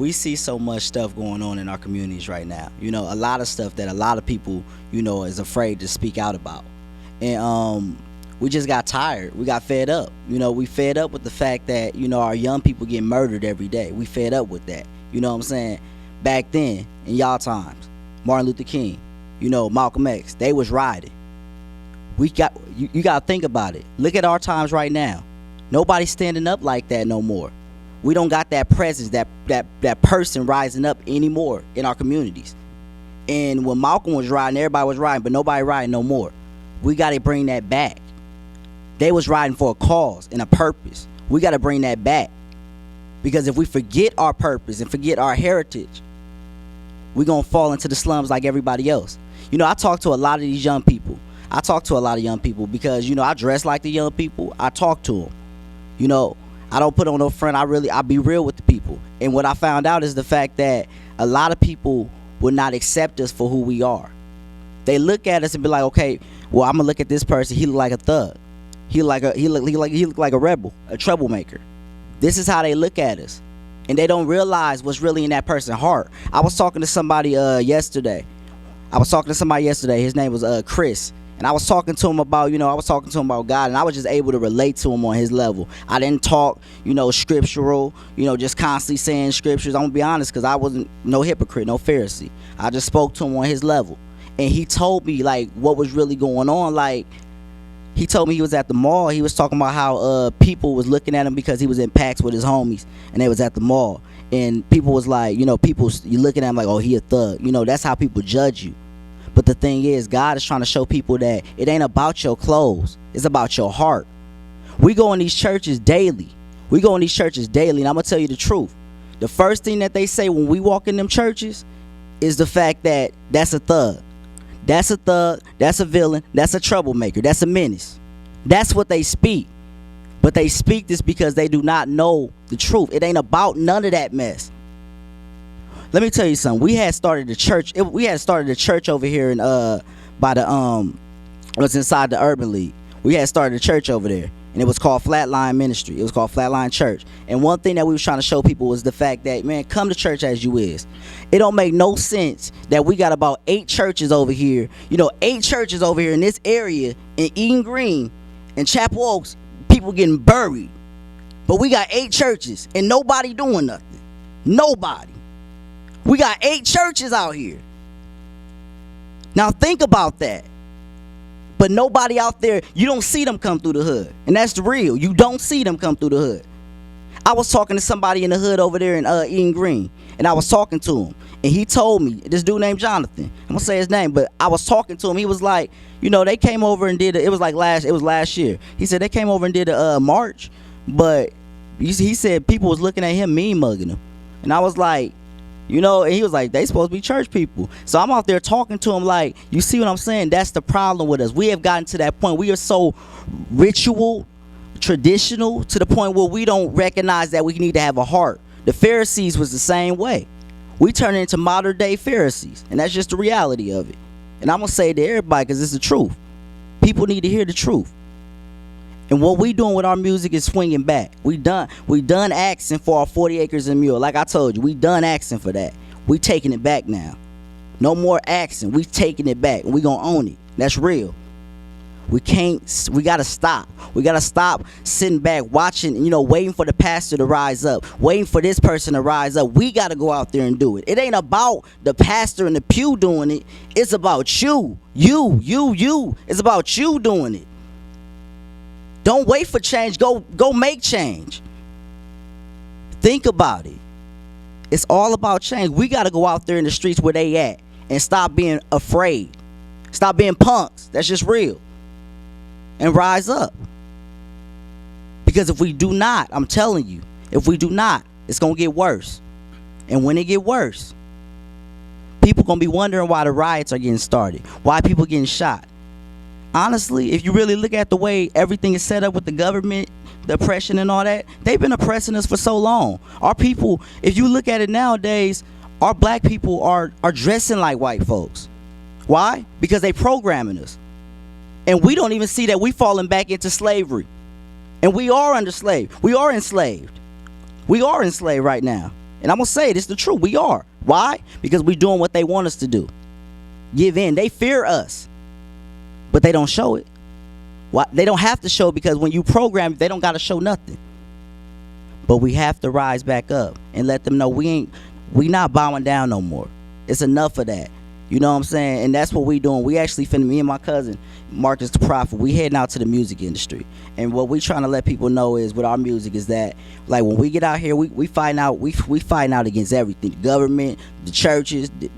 we see so much stuff going on in our communities right now. A lot of stuff that a lot of people, is afraid to speak out about. And we just got tired. We got fed up. We fed up with the fact that, our young people get murdered every day. We fed up with that. You know what I'm saying? Back then, in y'all times, Martin Luther King, Malcolm X, they was riding. You got to think about it. Look at our times right now. Nobody's standing up like that no more. We don't got that presence, that person rising up anymore in our communities. And when Malcolm was riding, everybody was riding, but nobody riding no more. We got to bring that back. They was riding for a cause and a purpose. We got to bring that back. Because if we forget our purpose and forget our heritage, we're going to fall into the slums like everybody else. I talk to a lot of these young people. I talk to a lot of young people because, I dress like the young people. I talk to them. I don't put on no front. I be real with the people. And what I found out is the fact that a lot of people will not accept us for who we are. They look at us and be like, okay, well, I'm gonna look at this person. He look like a thug. He look like a rebel, a troublemaker. This is how they look at us, and they don't realize what's really in that person's heart. I was talking to somebody yesterday. His name was Chris. And I was talking to him about, God, and I was just able to relate to him on his level. I didn't talk, scriptural, just constantly saying scriptures. I'm gonna be honest, because I wasn't no hypocrite, no Pharisee. I just spoke to him on his level. And he told me, like, what was really going on. Like, he told me he was at the mall. He was talking about how people was looking at him because he was in packs with his homies, and they was at the mall. And people was like, you looking at him like, oh, he a thug. That's how people judge you. But the thing is, God is trying to show people that it ain't about your clothes. It's about your heart. We go in these churches daily. And I'm going to tell you the truth. The first thing that they say when we walk in them churches is the fact that that's a thug. That's a thug. That's a villain. That's a troublemaker. That's a menace. That's what they speak. But they speak this because they do not know the truth. It ain't about none of that mess. Let me tell you something. We had started a church. We had started a church over here in by the it was inside the Urban League. We had started a church over there, and it was called Flatline Ministry. It was called Flatline Church. And one thing that we was trying to show people was the fact that, man, come to church as you is. It don't make no sense that we got about 8 churches over here. 8 churches over here in this area in Eden Green and Chapel Oaks. People getting buried, but we got 8 churches and nobody doing nothing. Nobody. We got 8 churches out here. Now think about that. But nobody out there, you don't see them come through the hood. And that's the real. You don't see them come through the hood. I was talking to somebody in the hood over there in Eden Green. And I was talking to him. And he told me, this dude named Jonathan. I'm going to say his name. But I was talking to him. He was like, they came over and did it. It was last year. He said they came over and did a march. But he said people was looking at him mean mugging him. And I was like, and he was like, they supposed to be church people. So I'm out there talking to him like, you see what I'm saying? That's the problem with us. We have gotten to that point. We are so ritual, traditional, to the point where we don't recognize that we need to have a heart. The Pharisees was the same way. We turn into modern day Pharisees. And that's just the reality of it. And I'm going to say it to everybody because it's the truth. People need to hear the truth. And what we doing with our music is swinging back. We done asking for our 40 acres and mule. Like I told you, we done asking for that. We taking it back now. No more asking. We taking it back. And we gonna own it. That's real. We gotta stop. We gotta stop sitting back watching, waiting for the pastor to rise up, waiting for this person to rise up. We gotta go out there and do it. It ain't about the pastor in the pew doing it. It's about you. You. It's about you doing it. Don't wait for change. Go make change. Think about it. It's all about change. We got to go out there in the streets where they at and stop being afraid. Stop being punks. That's just real. And rise up. Because if we do not, I'm telling you, if we do not, it's going to get worse. And when it get worse, people going to be wondering why the riots are getting started. Why people getting shot. Honestly, if you really look at the way everything is set up with the government, the oppression and all that, they've been oppressing us for so long. Our people, if you look at it nowadays, our black people are dressing like white folks. Why? Because they programming us. And we don't even see that we falling back into slavery. And we are under slave. We are enslaved. We are enslaved right now. And I'm going to say it, it's the truth. We are. Why? Because we're doing what they want us to do. Give in. They fear us, but they don't show it. Why? They don't have to show it, because when you program, they don't got to show nothing. But we have to rise back up and let them know we not bowing down no more. It's enough of that. You know what I'm saying? And that's what we doing. We actually finna, me and my cousin, Marcus the Prophet, we heading out to the music industry. And what we trying to let people know is, with our music, is that, like, when we get out here, we fighting out against everything. The government, the churches, the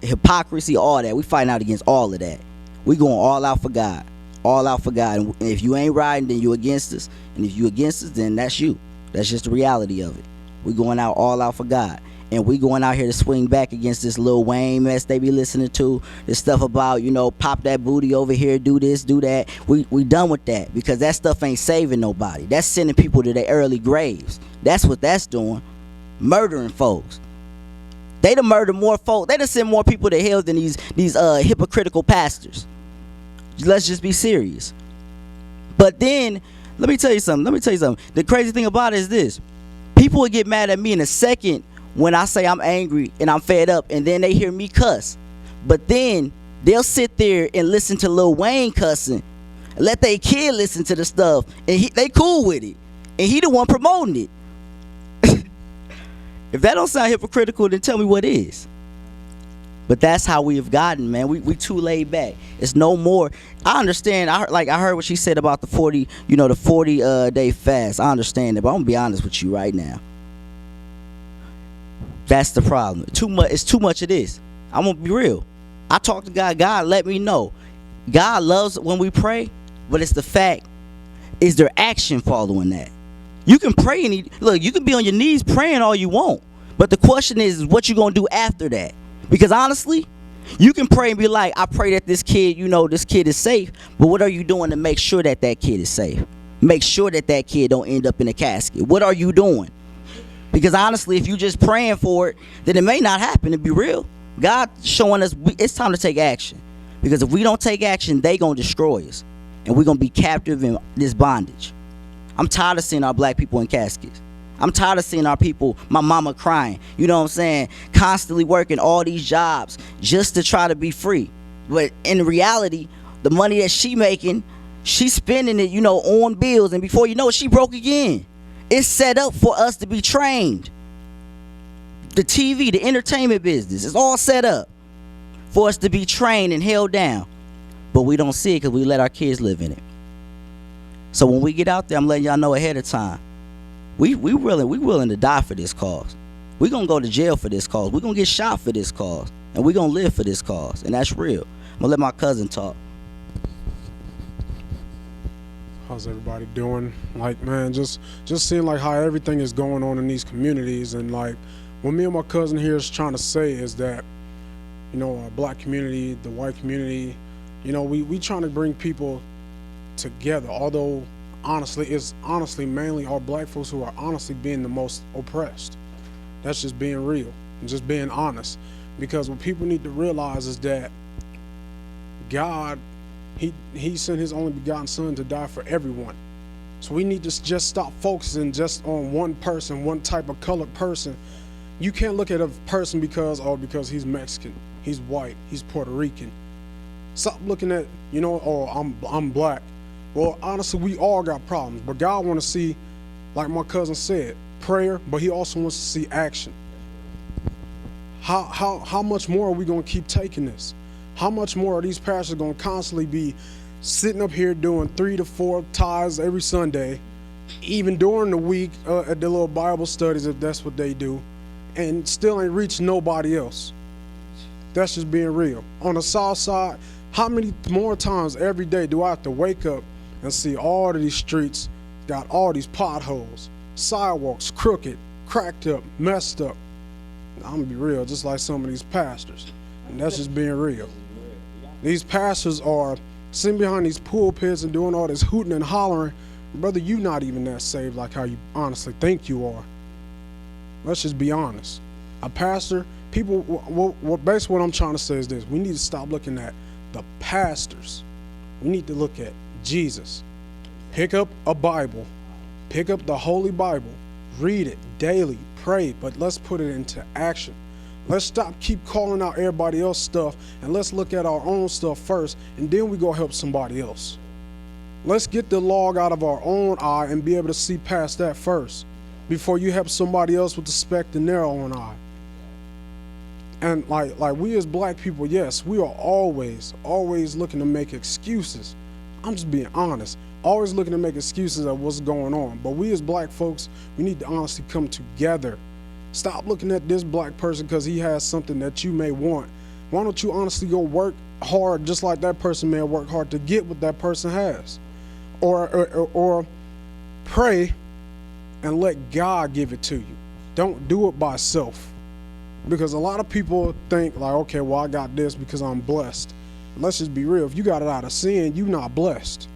hypocrisy, all that. We fighting out against all of that. We going all out for God. All out for God. And if you ain't riding, then you against us. And if you against us, then that's you. That's just the reality of it. We going out all out for God. And we going out here to swing back against this Lil Wayne mess they be listening to. This stuff about, you know, pop that booty over here, do this, do that. We done with that, because that stuff ain't saving nobody. That's sending people to their early graves. That's what that's doing. Murdering folks. They done murder more folks. They done send more people to hell than these hypocritical pastors. Let's just be serious. But then, let me tell you something. The crazy thing about it is this. People will get mad at me in a second when I say I'm angry and I'm fed up, and then they hear me cuss. But then they'll sit there and listen to Lil Wayne cussing, and let their kid listen to the stuff, and they cool with it, and he the one promoting it. If that don't sound hypocritical, then tell me what is. But that's how we have gotten, man. We too laid back. It's no more. I understand. I heard what she said about the 40, the 40 day fast. I understand that, but I'm gonna be honest with you right now. That's the problem. Too much. It's too much of this. I'm gonna be real. I talk to God. God let me know. God loves when we pray, but it's the fact. Is there action following that? You can pray and look. You can be on your knees praying all you want, but the question is what you gonna do after that? Because honestly, you can pray and be like, I pray that this kid, this kid is safe. But what are you doing to make sure that that kid is safe? Make sure that that kid don't end up in a casket. What are you doing? Because honestly, if you just praying for it, then it may not happen, to be real. God showing us it's time to take action. Because if we don't take action, they going to destroy us. And we're going to be captive in this bondage. I'm tired of seeing our black people in caskets. I'm tired of seeing our people, my mama crying, you know what I'm saying, constantly working all these jobs just to try to be free. But in reality, the money that she making, she's spending it, on bills. And before you know it, she broke again. It's set up for us to be trained. The TV, the entertainment business, it's all set up for us to be trained and held down. But we don't see it because we let our kids live in it. So when we get out there, I'm letting y'all know ahead of time. We willing to die for this cause. We gonna go to jail for this cause. We gonna get shot for this cause, and we gonna live for this cause, and that's real. I'm gonna let my cousin talk. How's everybody doing? Like, man, just seeing like how everything is going on in these communities, and like what me and my cousin here is trying to say is that, our black community, the white community, we trying to bring people together. Although honestly, it's mainly our black folks who are honestly being the most oppressed. That's just being real and just being honest. Because what people need to realize is that God, he sent his only begotten son to die for everyone. So we need to just stop focusing just on one person, one type of colored person. You can't look at a person because he's Mexican, he's white, he's Puerto Rican. Stop looking at, I'm black. Well, honestly, we all got problems, but God want to see, like my cousin said, prayer, but he also wants to see action. How much more are we going to keep taking this? How much more are these pastors going to constantly be sitting up here doing 3 to 4 tithes every Sunday, even during the week at the little Bible studies, if that's what they do, and still ain't reaching nobody else? That's just being real. On the south side, how many more times every day do I have to wake up and see all of these streets got all these potholes, sidewalks crooked, cracked up, messed up? I'm gonna be real, just like some of these pastors, and that's just being real. These pastors are sitting behind these pulpits and doing all this hooting and hollering. Brother, you not even that saved like how you honestly think you are. Let's just be honest. A pastor, people, basically what I'm trying to say is this: we need to stop looking at the pastors. We need to look at Jesus. Pick up a Bible, pick up the Holy Bible, read it daily, pray, but let's put it into action. Let's stop keep calling out everybody else's stuff, and let's look at our own stuff first, and then we go help somebody else. Let's get the log out of our own eye and be able to see past that first before you help somebody else with the speck in their own eye. And like we as black people, yes, we are always looking to make excuses. I'm just being honest. Always looking to make excuses of what's going on. But we as black folks, we need to honestly come together. Stop looking at this black person because he has something that you may want. Why don't you honestly go work hard just like that person may work hard to get what that person has? Or pray and let God give it to you. Don't do it by self. Because a lot of people think like, okay, well, I got this because I'm blessed. Let's just be real. If you got it out of sin, you're not blessed.